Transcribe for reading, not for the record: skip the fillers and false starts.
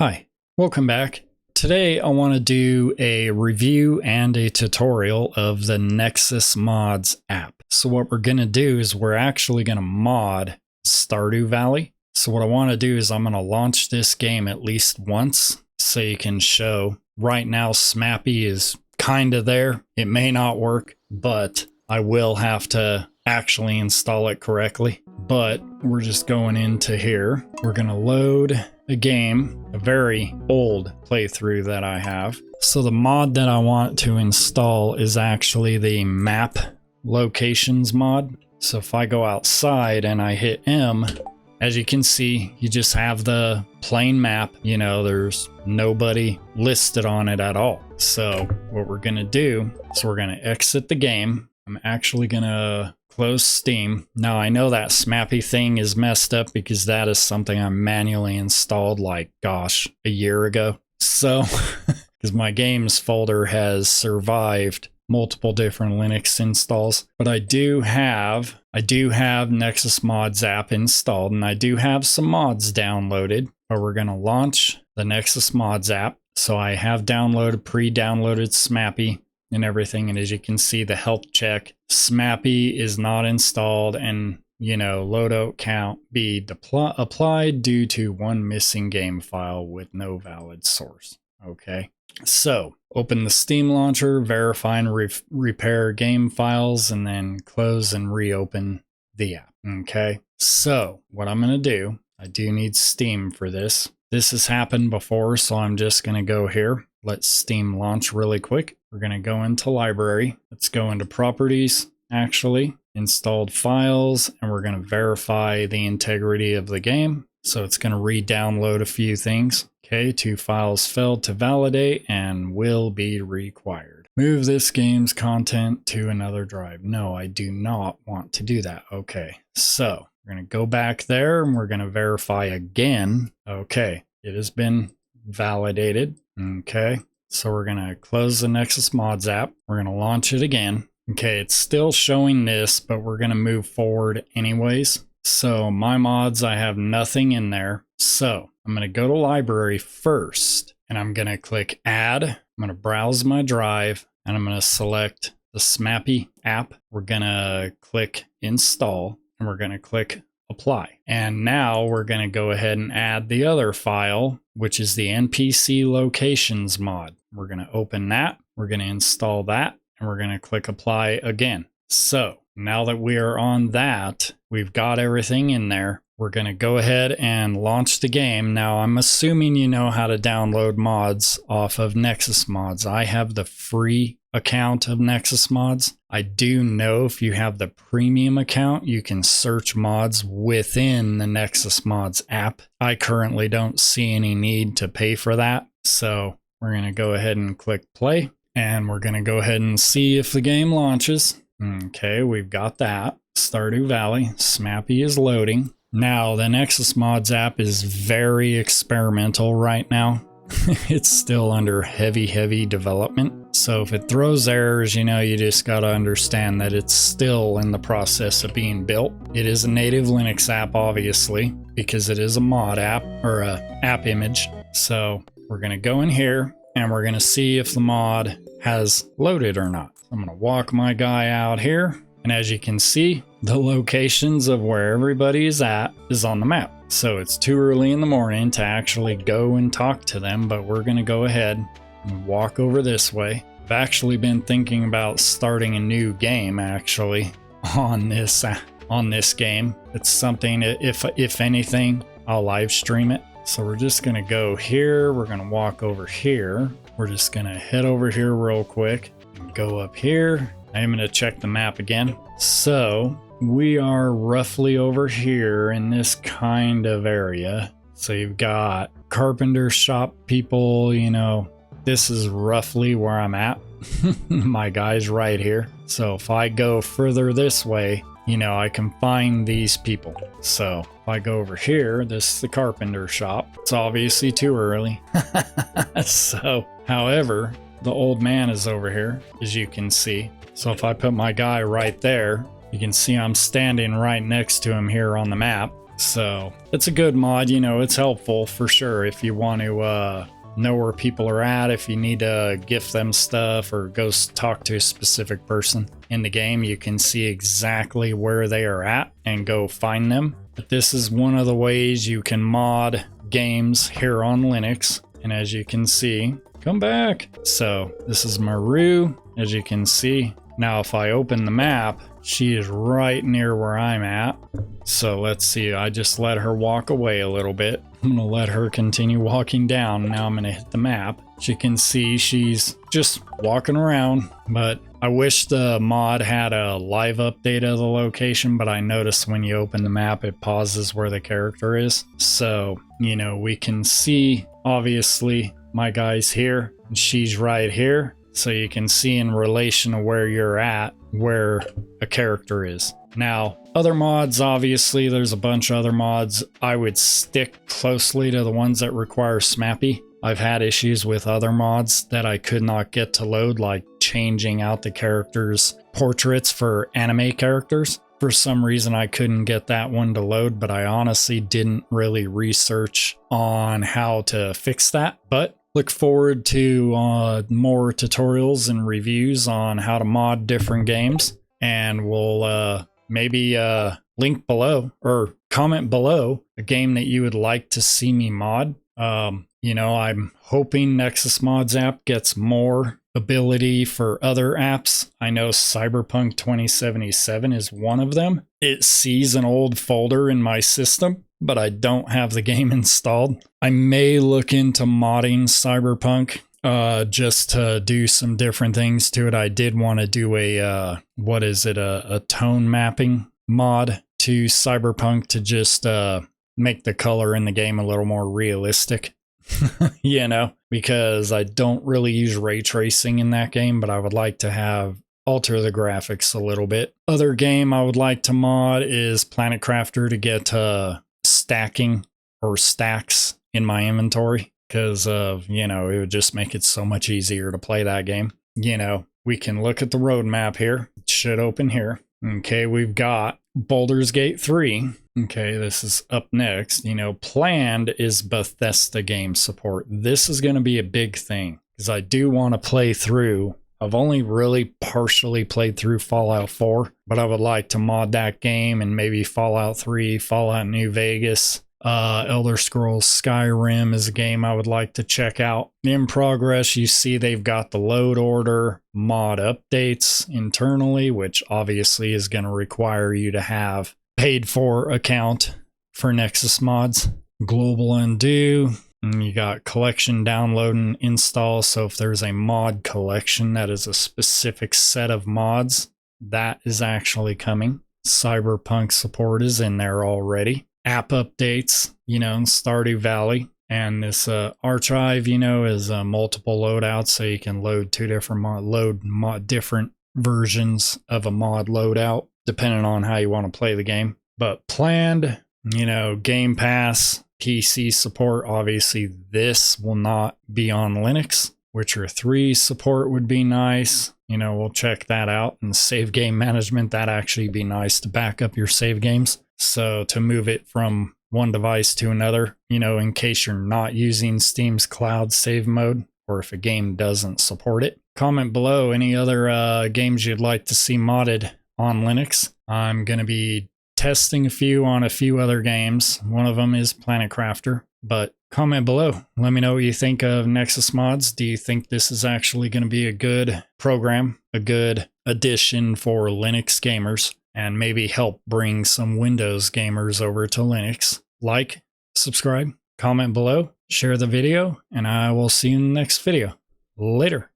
Hi, welcome back. Today I want to do a review and a tutorial of the Nexus Mods app. So what we're going to do is we're actually going to mod Stardew Valley. So what I want to do is I'm going to launch this game at least once so you can show. Right now Smappy is kind of there. It may not work, but I will have to actually install it correctly. But we're just going into here. We're going to load a game, a very old playthrough that I have. So the mod that I want to install is actually the map locations mod. So if I go outside and I hit M, as you can see, you just have the plain map. You know, there's nobody listed on it at all. So what we're gonna do is we're gonna exit the game. I'm actually gonna close Steam. Now I know that Smappy thing is messed up because that is something I manually installed like, gosh, a year ago. So, because my games folder has survived multiple different Linux installs, but I do have Nexus Mods app installed and I do have some mods downloaded, but we're gonna launch the Nexus Mods app. So I have pre-downloaded Smappy and everything, and as you can see, the health check, Smappy is not installed, and you know, loadout count be applied due to one missing game file with no valid source. Okay, so open the Steam launcher, verify and repair game files, and then close and reopen the app. Okay, so what I'm gonna do, I do need Steam for this. This has happened before, so I'm just gonna go here. Let Steam launch really quick. We're going to go into library. Let's go into properties, actually, installed files, and we're going to verify the integrity of the game. So it's going to re-download a few things. Okay, 2 files failed to validate and will be required. Move this game's content to another drive. No, I do not want to do that. Okay, so we're going to go back there and we're going to verify again. Okay, it has been validated. Okay, so we're going to close the Nexus Mods app. We're going to launch it again. Okay, it's still showing this, but we're going to move forward anyways. So my mods, I have nothing in there. So I'm going to go to library first, and I'm going to click add. I'm going to browse my drive, and I'm going to select the Smappy app. We're going to click install, and we're going to click apply. And now we're going to go ahead and add the other file, which is the NPC Locations mod. We're going to open that. We're going to install that, and we're going to click apply again. So now that we are on that, we've got everything in there. We're going to go ahead and launch the game. Now I'm assuming you know how to download mods off of Nexus Mods. I have the free account of Nexus Mods. I do know if you have the premium account, you can search mods within the Nexus Mods app. I currently don't see any need to pay for that. So we're going to go ahead and click play, and we're going to go ahead and see if the game launches. Okay, we've got that. Stardew Valley, Smappy is loading. Now the Nexus Mods app is very experimental right now. It's still under heavy development. So if it throws errors, you know, you just got to understand that it's still in the process of being built. It is a native Linux app, obviously, because it is a mod app or a app image. So we're going to go in here and we're going to see if the mod has loaded or not. I'm going to walk my guy out here. And as you can see, the locations of where everybody is at is on the map. So it's too early in the morning to actually go and talk to them, but we're going to go ahead and walk over this way. I've actually been thinking about starting a new game actually on this game. It's something, if anything, I'll live stream it. So we're just going to go here. We're going to walk over here. We're just going to head over here real quick and go up here. I am going to check the map again. So we are roughly over here in this kind of area. So you've got carpenter shop people, you know, this is roughly where I'm at. My guy's right here. So if I go further this way, you know, I can find these people. So if I go over here, this is the carpenter shop. It's obviously too early. So, however, the old man is over here, as you can see. So if I put my guy right there, you can see I'm standing right next to him here on the map. So it's a good mod, you know, it's helpful for sure if you want to know where people are at, if you need to gift them stuff or go talk to a specific person in the game, you can see exactly where they are at and go find them. But this is one of the ways you can mod games here on Linux. And as you can see, come back. So this is Maru, as you can see. Now, if I open the map, she is right near where I'm at. So let's see, I just let her walk away a little bit. I'm gonna let her continue walking down. Now I'm gonna hit the map. As you can see, she's just walking around, but I wish the mod had a live update of the location, but I noticed when you open the map, it pauses where the character is. So, you know, we can see, obviously, my guy's here, and she's right here. So you can see in relation to where you're at, where a character is. Now, other mods, obviously, there's a bunch of other mods. I would stick closely to the ones that require Smappy. I've had issues with other mods that I could not get to load, like changing out the characters' portraits for anime characters. For some reason, I couldn't get that one to load, but I honestly didn't really research on how to fix that. But look forward to more tutorials and reviews on how to mod different games. And we'll maybe link below or comment below a game that you would like to see me mod. You know, I'm hoping Nexus Mods App gets more ability for other apps. I know Cyberpunk 2077 is one of them. It sees an old folder in my system, but I don't have the game installed. I may look into modding Cyberpunk just to do some different things to it. I did want to do a a tone mapping mod to Cyberpunk to just make the color in the game a little more realistic. You know, because I don't really use ray tracing in that game, but I would like to alter the graphics a little bit. Other game I would like to mod is Planet Crafter to get stacking or stacks in my inventory, because you know, it would just make it so much easier to play that game. You know, we can look at the roadmap here. It should open here. Okay, we've got Baldur's Gate 3. Okay, this is up next. You know, planned is Bethesda game support. This is going to be a big thing because I do want to play through. I've only really partially played through Fallout 4, but I would like to mod that game and maybe Fallout 3, Fallout New Vegas, Elder Scrolls Skyrim is a game I would like to check out. In progress, you see they've got the load order, mod updates internally, which obviously is going to require you to have paid for account for Nexus Mods. Global undo. And you got collection download and install. So if there's a mod collection that is a specific set of mods, that is actually coming. Cyberpunk support is in there already. App updates, you know, in Stardew Valley. And this archive, you know, is multiple loadouts, so you can load two different different versions of a mod loadout, depending on how you want to play the game. But planned, you know, Game Pass, PC support. Obviously, this will not be on Linux. Witcher 3 support would be nice. You know, we'll check that out. And save game management, that'd actually be nice to back up your save games. So to move it from one device to another, you know, in case you're not using Steam's cloud save mode, or if a game doesn't support it. Comment below any other games you'd like to see modded on Linux. I'm going to be testing a few on a few other games. One of them is Planet Crafter, but comment below. Let me know what you think of Nexus Mods. Do you think this is actually going to be a good program, a good addition for Linux gamers, and maybe help bring some Windows gamers over to Linux? Like, subscribe, comment below, share the video, and I will see you in the next video. Later.